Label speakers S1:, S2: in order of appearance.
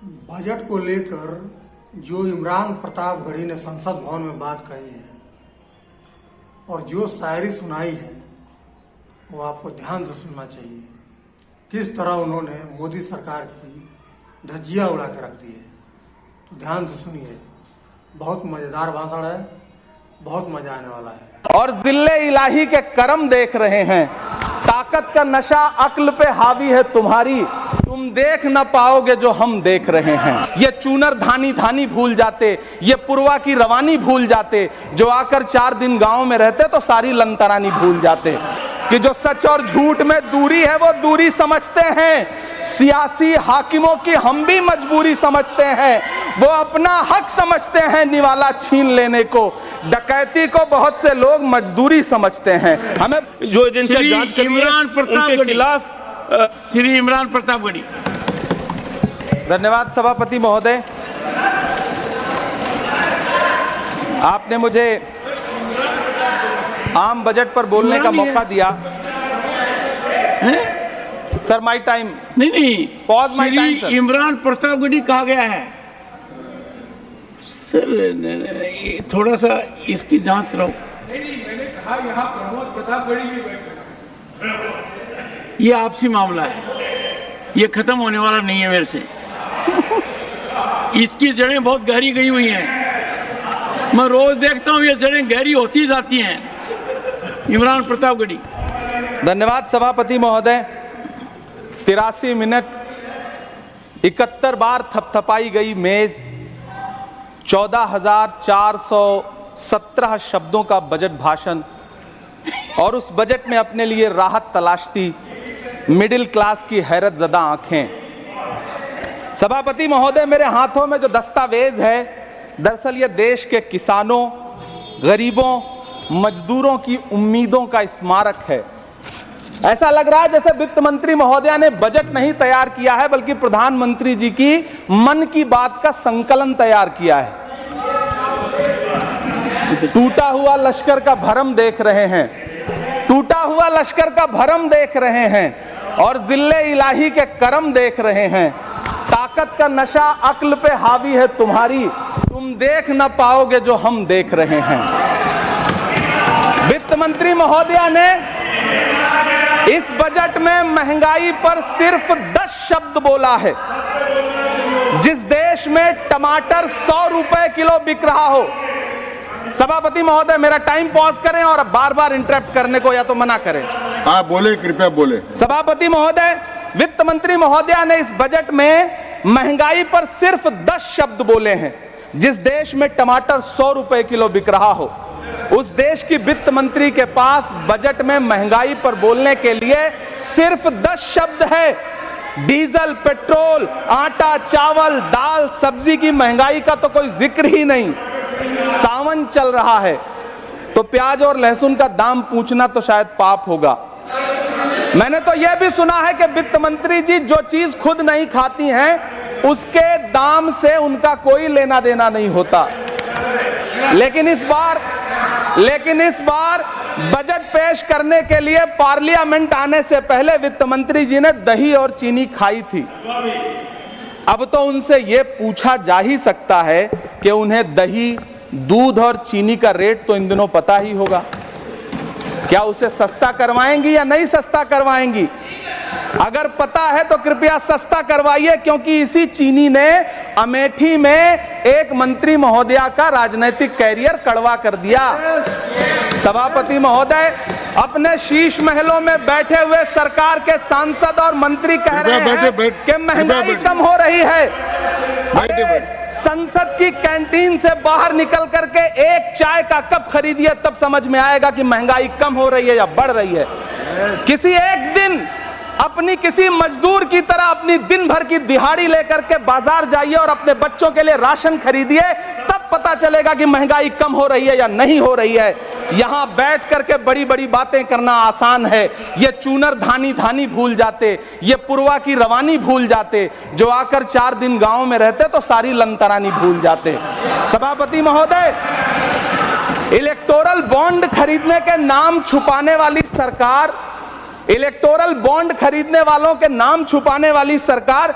S1: Budget को लेकर जो इमरान प्रतापगढ़ी ने संसद भवन में बात कही है और जो शायरी सुनाई है वो आपको ध्यान से सुनना चाहिए। किस तरह उन्होंने मोदी सरकार की धज्जियां उड़ा के रख दी है, तो ध्यान से सुनिए। बहुत मजेदार भाषण है, बहुत मजा आने वाला है।
S2: और जिल्ले इलाही के करम देख रहे हैं, ताकत का नशा अक्ल पे हावी है तुम्हारी, तुम देख न पाओगे जो हम देख रहे हैं। ये चूनर धानी धानी भूल जाते, ये पुरवा की रवानी भूल जाते, जो आकर 4 दिन गांव में रहते तो सारी लंतरानी भूल जाते। कि जो सच और झूठ में दूरी है वो दूरी समझते हैं, सियासी हाकिमों की हम भी मजबूरी समझते हैं। वो अपना हक समझते हैं निवाला छीन लेने को, डकैती को बहुत से लोग मजदूरी समझते हैं। हमें
S3: जो एजेंसियां जांच कर रही हैं उनके खिलाफ
S4: श्री इमरान प्रतापगढ़ी।
S2: धन्यवाद सभापति महोदय, आपने मुझे आम बजट पर बोलने का मौका दिया। Sir my time.
S4: नहीं,
S2: pause my time sir.
S4: Imran Pratapgarhi कहा गया है सर, थोड़ा सा इसकी जांच कराओ।
S3: नहीं, मैंने कहा यहाँ प्रमोद प्रतापगढ़ी भी बैठे।
S4: ये आपसी मामला है, ये खत्म होने वाला नहीं है मेरे से। इसकी जड़ें बहुत गहरी गई हुई हैं, मैं रोज देखता हूँ ये जड़ें गहरी होती जाती हैं। इमरान प्रतापगढ़ी।
S2: धन्यवाद सभापति महोदय। 83 मिनट 71 बार थपथपाई गई मेज, 14,417 शब्दों का बजट भाषण, और उस बजट में अपने लिए राहत तलाशती मिडिल क्लास की हैरत ज़दा आंखें। सभापति महोदय, मेरे हाथों में जो दस्तावेज है दरअसल ये देश के किसानों, गरीबों, मजदूरों की उम्मीदों का स्मारक है। ऐसा लग रहा है जैसे वित्त मंत्री महोदया ने बजट नहीं तैयार किया है बल्कि प्रधानमंत्री जी की मन की बात का संकलन तैयार किया है। टूटा हुआ लश्कर का भरम देख रहे हैं, टूटा हुआ लश्कर का भरम देख रहे हैं और जिल्ले इलाही के करम देख रहे हैं। ताकत का नशा अक्ल पे हावी है तुम्हारी, तुम देख न पाओगे जो हम देख रहे हैं। वित्त मंत्री महोदया ने इस बजट में महंगाई पर सिर्फ 10 शब्द बोला है। जिस देश में टमाटर 100 रुपए किलो बिक रहा हो। सभापति महोदय, मेरा टाइम पॉज करें और बार बार इंटरप्ट करने को या तो मना करें।
S5: हाँ बोले, कृपया बोले।
S2: सभापति महोदय, वित्त मंत्री महोदया ने इस बजट में महंगाई पर सिर्फ 10 शब्द बोले हैं। जिस देश में टमाटर 100 रुपए किलो बिक रहा हो, उस देश की वित्त मंत्री के पास बजट में महंगाई पर बोलने के लिए सिर्फ 10 शब्द है। डीजल, पेट्रोल, आटा, चावल, दाल, सब्जी की महंगाई का तो कोई जिक्र ही नहीं। सावन चल रहा है तो प्याज और लहसुन का दाम पूछना तो शायद पाप होगा। मैंने तो यह भी सुना है कि वित्त मंत्री जी जो चीज खुद नहीं खाती हैं उसके दाम से उनका कोई लेना देना नहीं होता। लेकिन इस बार बजट पेश करने के लिए पार्लियामेंट आने से पहले वित्त मंत्री जी ने दही और चीनी खाई थी। अब तो उनसे यह पूछा जा ही सकता है कि उन्हें दही, दूध और चीनी का रेट तो इन दिनों पता ही होगा। क्या उसे सस्ता करवाएंगी या नहीं सस्ता करवाएंगी? अगर पता है तो कृपया सस्ता करवाइए, क्योंकि इसी चीनी ने अमेठी में एक मंत्री महोदया का राजनीतिक कैरियर कड़वा कर दिया। सभापति महोदय, अपने शीश महलों में बैठे हुए सरकार के सांसद और मंत्री कह रहे हैं कि महंगाई कम हो रही है। संसद की कैंटीन से बाहर निकल करके एक चाय का कप खरीदिए, तब समझ में आएगा कि महंगाई कम हो रही है या बढ़ रही है। किसी एक दिन अपनी किसी मजदूर की तरह अपनी दिन भर की दिहाड़ी लेकर के बाजार जाइए और अपने बच्चों के लिए राशन खरीदिए, तब पता चलेगा कि महंगाई कम हो रही है या नहीं हो रही है। यहां बैठ करके बड़ी बड़ी बातें करना आसान है। ये चूनर धानी धानी भूल जाते, ये पुरवा की रवानी भूल जाते, जो आकर 4 दिन गांव में रहते तो सारी लंतरानी भूल जाते। सभापति महोदय, इलेक्टोरल बॉन्ड खरीदने के नाम छुपाने वाली सरकार, इलेक्टोरल बॉन्ड खरीदने वालों के नाम छुपाने वाली सरकार